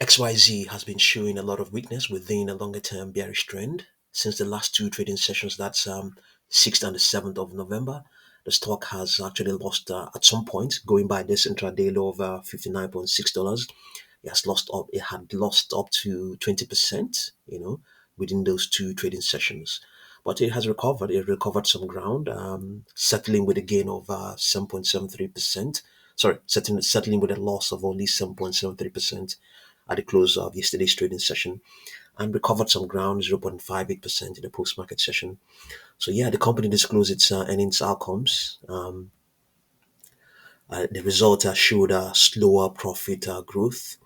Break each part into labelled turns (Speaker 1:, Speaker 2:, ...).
Speaker 1: XYZ has been showing a lot of weakness within a longer term bearish trend since the last two trading sessions. That's 6th and the 7th of November. The stock has actually lost at some point, going by this intraday low of $59.6. It had lost up to 20%, within those two trading sessions. But it has recovered. It recovered some ground, settling with a gain of 7.73%. Sorry, settling with a loss of only 7.73% at the close of yesterday's trading session, and recovered some ground, 0.58% in the post-market session. So yeah, the company disclosed its earnings outcomes. The results showed a slower profit growth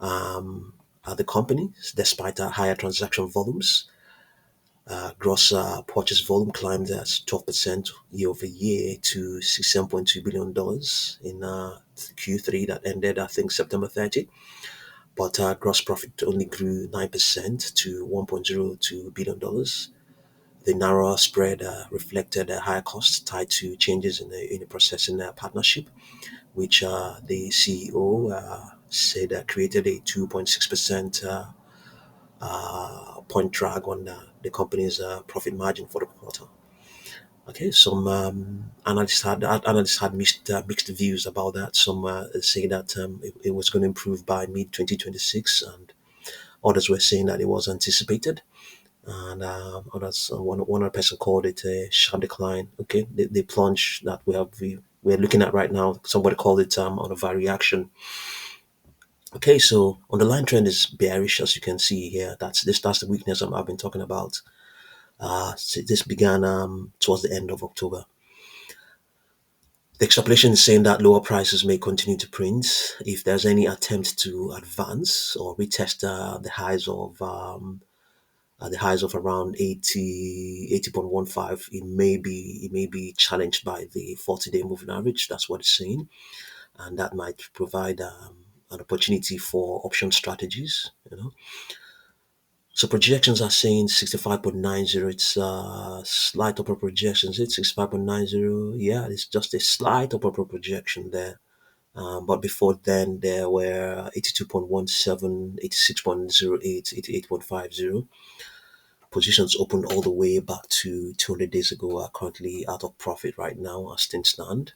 Speaker 1: at the company, despite higher transaction volumes. Gross purchase volume climbed at 12% year over year to $67.2 billion in Q3 that ended, I think, September 30. But gross profit only grew 9% to $1.02 billion. The narrower spread reflected a higher cost tied to changes in the processing partnership, which the CEO said created a 2.6% point drag on the company's profit margin for the quarter. Okay, some analysts had mixed views about that. Some say that it was going to improve by mid 2026, and others were saying that it was anticipated. And one other person called it a sharp decline. Okay, the plunge that we're looking at right now. Somebody called it on a variation. Okay, so underlying trend is bearish, as you can see here. That's the weakness I've been talking about. So this began towards the end of October. The extrapolation is saying that lower prices may continue to print if there's any attempt to advance or retest the highs of around 80.15. It may be challenged by the 40-day moving average. That's what it's saying, and that might provide an opportunity for option strategies. So projections are saying 65.90. It's slight upper projections. It's 65.90. Yeah, it's just a slight upper projection there. But before then, there were 82.17, 86.08, 88.50. Positions opened all the way back to 200 days ago are currently out of profit right now as things stand.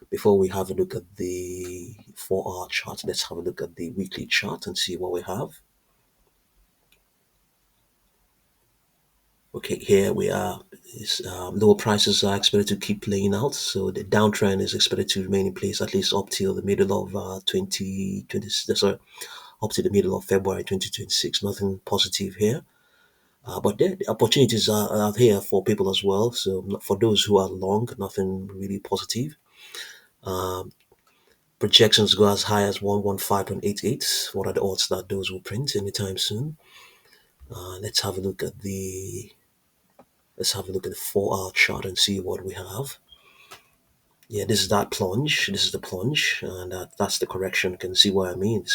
Speaker 1: Before we have a look at the 4-hour chart, let's have a look at the weekly chart and see what we have. Okay, here we are. Lower prices are expected to keep playing out, so the downtrend is expected to remain in place at least up till the middle of 2020. Sorry, up to the middle of February 2026. Nothing positive here. But the opportunities are out here for people as well. So for those who are long, nothing really positive. Um, Projections go as high as 115.88. What are the odds that those will print anytime soon? Let's have a look at the 4-hour chart and see what we have. Yeah, this is that plunge. This is the plunge, and that's the correction. You can see what I mean.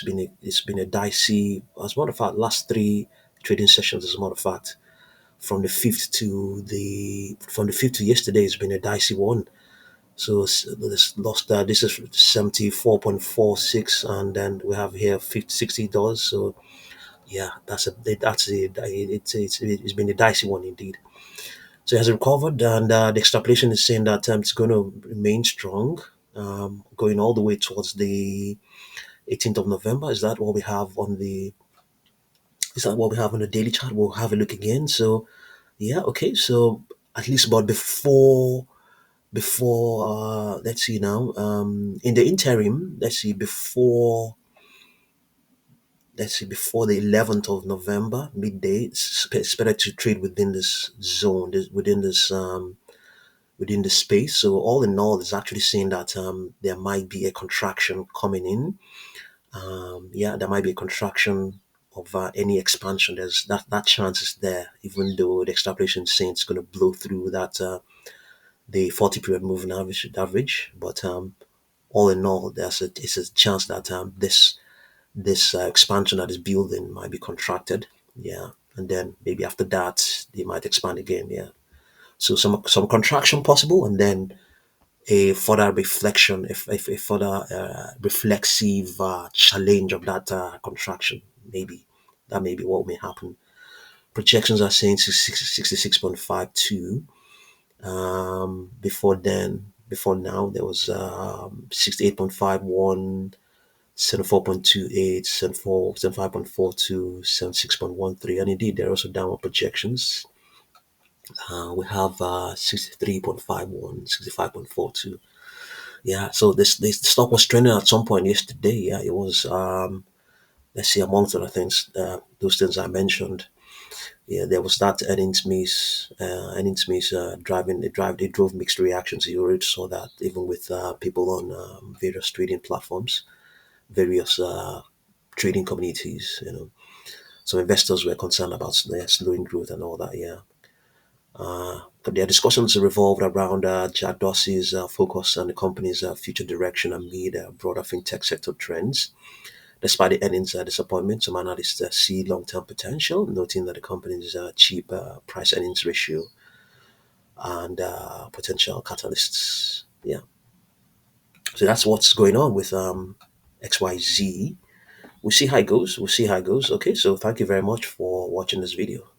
Speaker 1: It's been a dicey. As a matter of fact, last three trading sessions. As a matter of fact, from the fifth to yesterday, it's been a dicey one. So this lost. This is 74.46, and then we have here $60. So yeah, it's been a dicey one indeed. So it has recovered, and the extrapolation is saying that it's going to remain strong, going all the way towards the 18th of November. Is that what we have on the daily chart? We'll have a look again. So yeah, okay. So at least, but before let's see now, in the interim, let's see before the 11th of November midday, it's better to trade within this zone, within the space. So all in all, it's actually saying that there might be a contraction coming in. Yeah, there might be a contraction of any expansion. There's that chance is there, even though the extrapolation is saying it's going to blow through that the 40-period moving average. But all in all, it's a chance that this expansion that is building might be contracted. Yeah, and then maybe after that they might expand again. Yeah, so some contraction possible, and then a further reflection, if a further reflexive challenge of that contraction. Maybe that may be what may happen. Projections are saying 66.52. Before then, before now, there was 68.51, 74.28, 75.42, 76.13, and indeed there are also downward projections. We have 63.51, 65.42. Yeah, so this stock was trending at some point yesterday. Yeah, it was. Let's see, amongst other things, those things I mentioned. Yeah, there was that earnings miss they drove mixed reactions. You already saw that even with people on various trading platforms, various trading communities. So investors were concerned about slowing growth and all that. Yeah. But their discussions revolved around Jack Dorsey's focus on the company's future direction amid broader fintech sector trends. Despite the earnings disappointment, some analysts see long-term potential, noting that the company's cheap price-earnings ratio and potential catalysts. Yeah, so that's what's going on with XYZ. We'll see how it goes. We'll see how it goes. Okay, so thank you very much for watching this video.